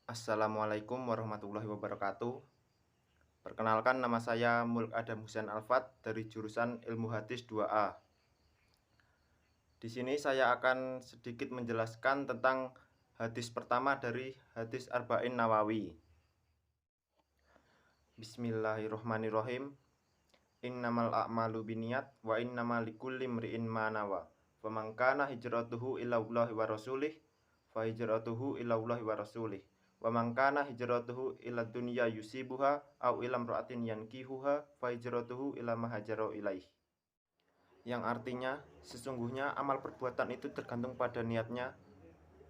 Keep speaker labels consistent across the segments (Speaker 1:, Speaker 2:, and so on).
Speaker 1: Assalamualaikum warahmatullahi wabarakatuh. Perkenalkan, nama saya Mulk Adam Husain Alfat dari jurusan Ilmu Hadis 2A. Di sini saya akan sedikit menjelaskan tentang hadis pertama dari hadis Arba'in Nawawi. Bismillahirrohmanirrohim. Innamal a'malu binniyat wa innamal likulli imri'in ma nawa. Faman kana hijratuhu ilallahi wa rasulih fa hijratuhu ilallahi wa rasulih. Wa man kana hijratuhu ila dunya yusibuha au ila imra'atin yankihuha fa hijratuhu ila ma hajara ilaih. Yang artinya, sesungguhnya amal perbuatan itu tergantung pada niatnya,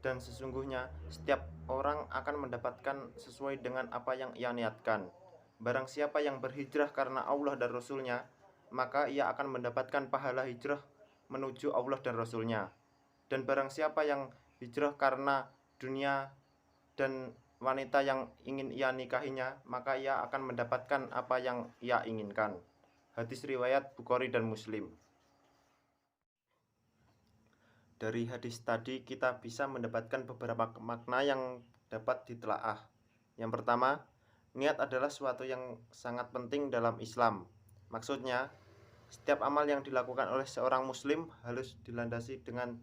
Speaker 1: dan sesungguhnya setiap orang akan mendapatkan sesuai dengan apa yang ia niatkan. Barang siapa yang berhijrah karena Allah dan Rasulnya, maka ia akan mendapatkan pahala hijrah menuju Allah dan Rasulnya. Dan barang siapa yang hijrah karena dunia dan wanita yang ingin ia nikahinya, maka ia akan mendapatkan apa yang ia inginkan. Hadis riwayat Bukhari dan Muslim. Dari hadis tadi kita bisa mendapatkan beberapa makna yang dapat ditelaah. Yang pertama, niat adalah suatu yang sangat penting dalam Islam. Maksudnya, setiap amal yang dilakukan oleh seorang muslim harus dilandasi dengan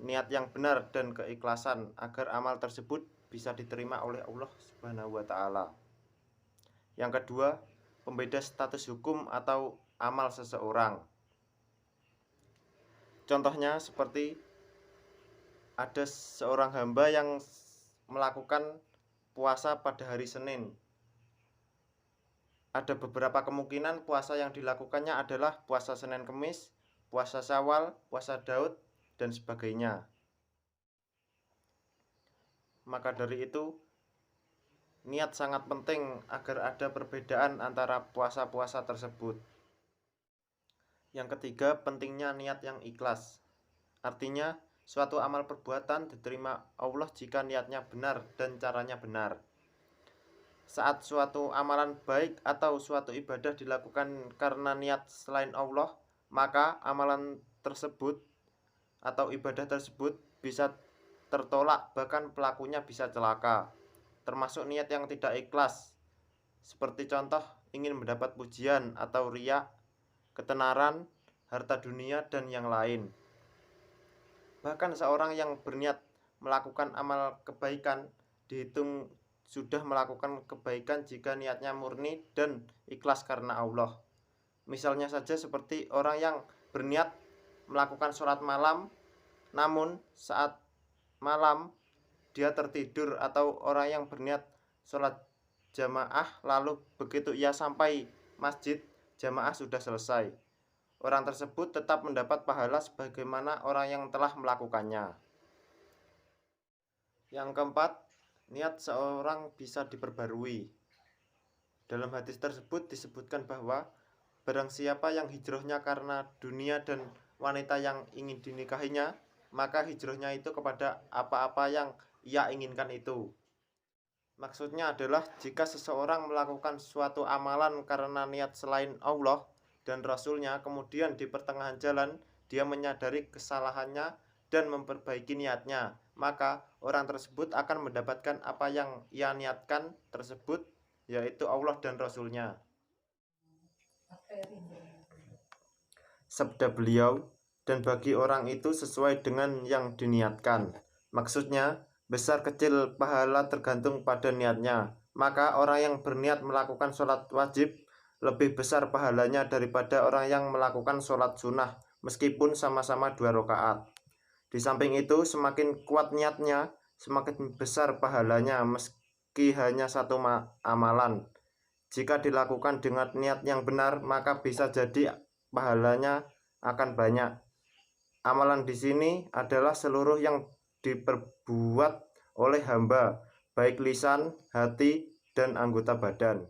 Speaker 1: niat yang benar dan keikhlasan agar amal tersebut bisa diterima oleh Allah Subhanahu wa Ta'ala. Yang kedua, pembeda status hukum atau amal seseorang. Contohnya seperti ada seorang hamba yang melakukan puasa pada hari Senin. Ada beberapa kemungkinan puasa yang dilakukannya adalah puasa Senin Kemis, puasa Syawal, puasa Daud, dan sebagainya. Maka dari itu, niat sangat penting agar ada perbedaan antara puasa-puasa tersebut. Yang ketiga, pentingnya niat yang ikhlas. Artinya, suatu amal perbuatan diterima Allah jika niatnya benar dan caranya benar. Saat suatu amalan baik atau suatu ibadah dilakukan karena niat selain Allah, maka amalan tersebut atau ibadah tersebut bisa tertolak, bahkan pelakunya bisa celaka. Termasuk niat yang tidak ikhlas, seperti contoh ingin mendapat pujian atau riya, ketenaran, harta dunia, dan yang lain. Bahkan seorang yang berniat melakukan amal kebaikan dihitung sudah melakukan kebaikan jika niatnya murni dan ikhlas karena Allah. Misalnya saja seperti orang yang berniat melakukan sholat malam, namun saat malam dia tertidur, atau orang yang berniat sholat jamaah lalu begitu ia sampai masjid, jamaah sudah selesai. Orang tersebut tetap mendapat pahala sebagaimana orang yang telah melakukannya. Yang keempat, niat seorang bisa diperbarui. Dalam hadis tersebut disebutkan bahwa barang siapa yang hijrahnya karena dunia dan wanita yang ingin dinikahinya, maka hijrahnya itu kepada apa-apa yang ia inginkan itu. Maksudnya adalah jika seseorang melakukan suatu amalan karena niat selain Allah dan Rasulnya, kemudian di pertengahan jalan dia menyadari kesalahannya dan memperbaiki niatnya, maka orang tersebut akan mendapatkan apa yang ia niatkan tersebut, yaitu Allah dan Rasulnya. Sabda beliau, dan bagi orang itu sesuai dengan yang diniatkan. Maksudnya, besar kecil pahala tergantung pada niatnya. Maka orang yang berniat melakukan sholat wajib lebih besar pahalanya daripada orang yang melakukan sholat sunnah, meskipun sama-sama 2 rakaat. Di samping itu, semakin kuat niatnya, semakin besar pahalanya meski hanya satu amalan. Jika dilakukan dengan niat yang benar, maka bisa jadi pahalanya akan banyak. Amalan di sini adalah seluruh yang diperbuat oleh hamba, baik lisan, hati, dan anggota badan.